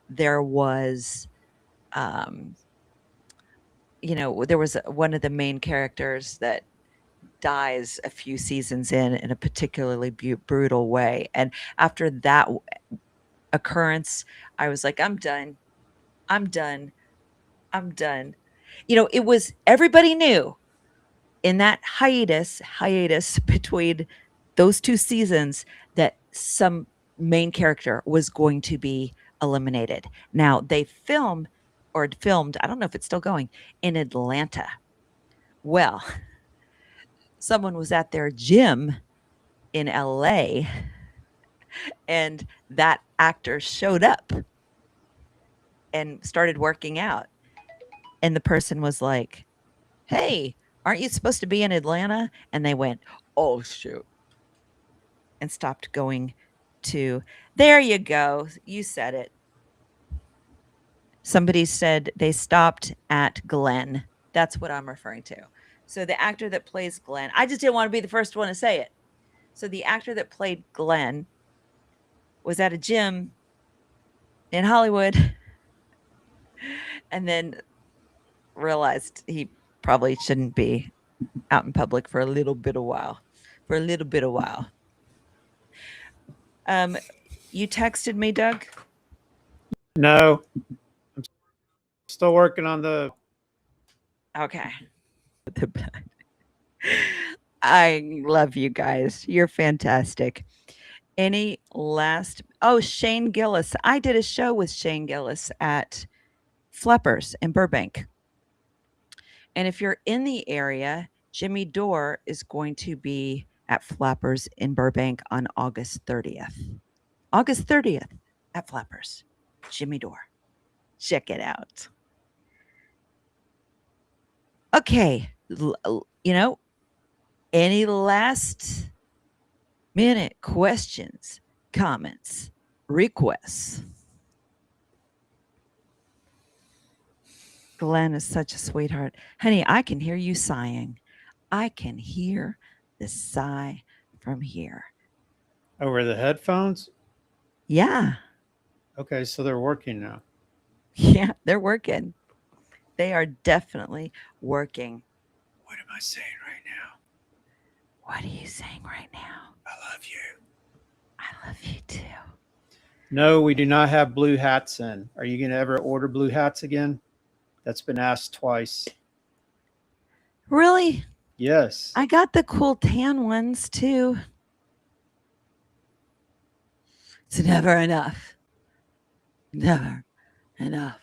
there was, there was one of the main characters that dies a few seasons in a particularly brutal way. And after that occurrence, I was like, I'm done. I'm done. I'm done. It was everybody knew in that hiatus between those 2 seasons that some main character was going to be eliminated. Now they filmed, I don't know if it's still going, in Atlanta. Well, someone was at their gym in LA and that actor showed up and started working out. And the person was like, "Hey, aren't you supposed to be in Atlanta?" And they went, "Oh, shoot." And stopped going to, there you go. You said it. Somebody said they stopped at Glenn. That's what I'm referring to. So the actor that plays Glenn, I just didn't want to be the first one to say it. So the actor that played Glenn was at a gym in Hollywood and then realized he probably shouldn't be out in public for a little bit of while. You texted me, Doug? No. I'm still working on the... Okay. I love you guys. You're fantastic. Any last... Oh, Shane Gillis. I did a show with Shane Gillis at Fleppers in Burbank. And if you're in the area, Jimmy Dore is going to be at Flappers in Burbank on August 30th. August 30th at Flappers. Jimmy Dore. Check it out. Okay. Any last minute questions, comments, requests? Glenn is such a sweetheart. Honey, I can hear you sighing. I can hear the sigh from here. Over the headphones? Yeah. Okay, so they're working now. Yeah, they're working. They are definitely working. What am I saying right now? What are you saying right now? I love you. I love you too. No, we do not have blue hats in. Are you going to ever order blue hats again? That's been asked twice. Really? Yes. I got the cool tan ones too. It's never enough. Never enough.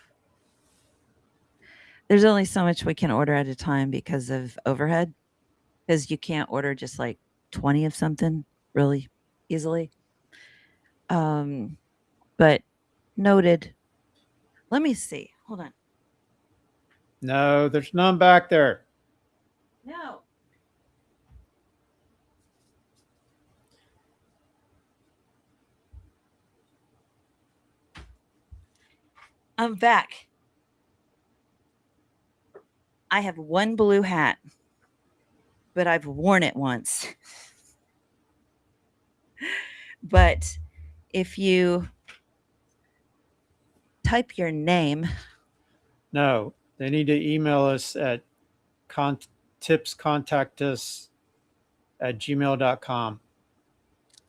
There's only so much we can order at a time because of overhead. Because you can't order just like 20 of something really easily. But noted. Let me see. Hold on. No, there's none back there. No. I'm back. I have one blue hat, but I've worn it once. But if you type your name. No, they need to email us at tipscontactus@gmail.com.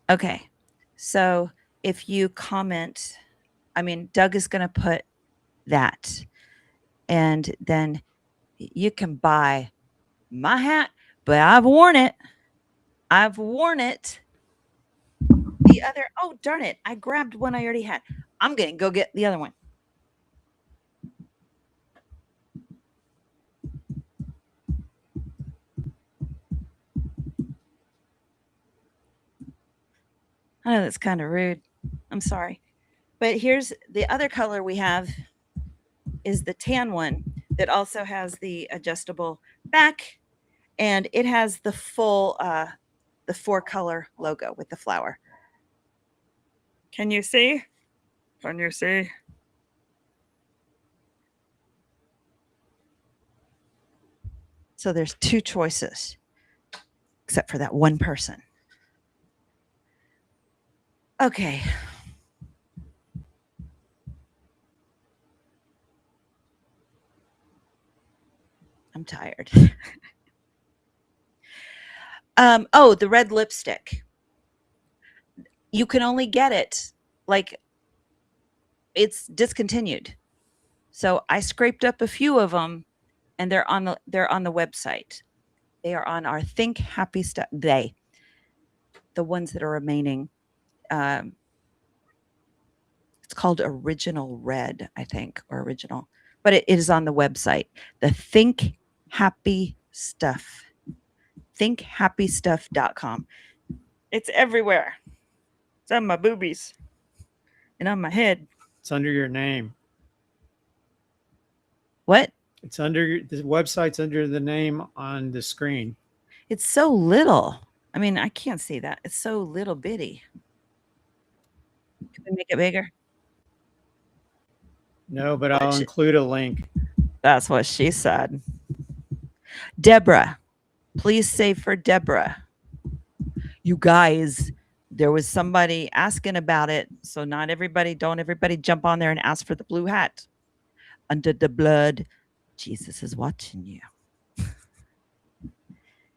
Okay. So if you comment, I mean, Doug is going to put that, and then you can buy my hat, but I've worn it. I've worn it. The other, oh, darn it. I grabbed one I already had. I'm going to go get the other one. I know that's kind of rude. I'm sorry. But here's the other color we have is the tan one that also has the adjustable back, and it has the full the 4-color logo with the flower. Can you see? Can you see? So there's 2 choices, except for that one person. Okay. I'm tired. Oh, the red lipstick. You can only get it, like, it's discontinued. So I scraped up a few of them, and they're on the website. They are on our Think Happy stuff. The ones that are remaining. It's called Original Red, I think, or Original, but it is on the website. The Think Happy Stuff. ThinkHappyStuff.com. It's everywhere. It's on my boobies and on my head. It's under your name. What? It's under the website's under the name on the screen. It's so little. I mean, I can't see that. It's so little bitty. Can we make it bigger? No, but I'll include a link. That's what she said. Deborah. Please say for Deborah. You guys, there was somebody asking about it. So don't everybody jump on there and ask for the blue hat. Under the blood, Jesus is watching you.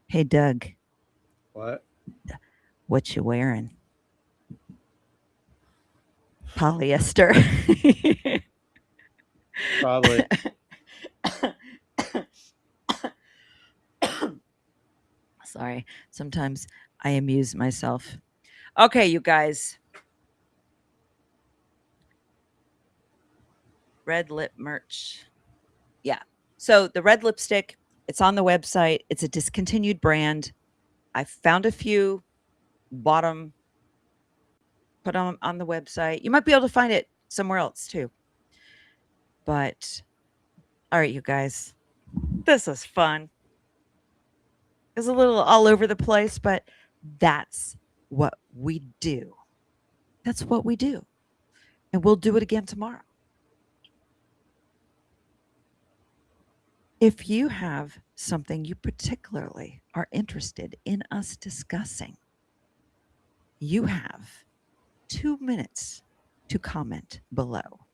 Hey, Doug. What? What you wearing? Polyester. Probably. Sorry. Sometimes I amuse myself. Okay, you guys. Red lip merch. Yeah. So the red lipstick, it's on the website. It's a discontinued brand. I found a few, bought them, put them on the website. You might be able to find it somewhere else too. But all right, you guys, this was fun. It was a little all over the place, but that's what we do. That's what we do. And we'll do it again tomorrow. If you have something you particularly are interested in us discussing, you have 2 minutes to comment below.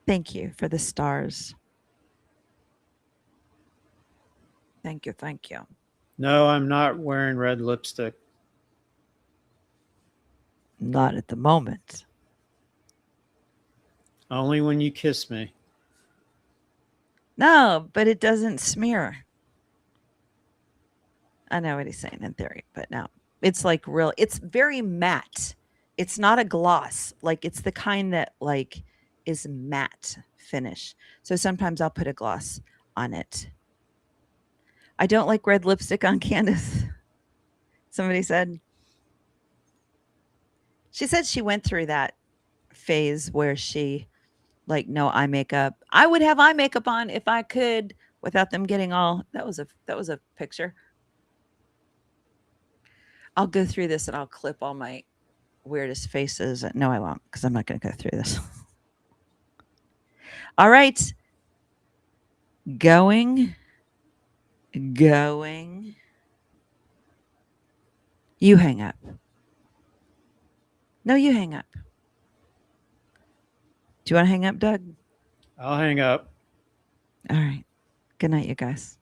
Thank you for the stars. Thank you. Thank you. No, I'm not wearing red lipstick. Not at the moment. Only when you kiss me. No, but it doesn't smear. I know what he's saying in theory, but no. It's like real, it's very matte. It's not a gloss. Like it's the kind that like is matte finish. So sometimes I'll put a gloss on it. I don't like red lipstick on Candace. Somebody said. She said she went through that phase where she like no eye makeup. I would have eye makeup on if I could without them getting all that was a picture. I'll go through this and I'll clip all my weirdest faces. No, I won't because I'm not going to go through this. All right. Going. You hang up. No, you hang up. Do you want to hang up, Doug? I'll hang up. All right. Good night, you guys.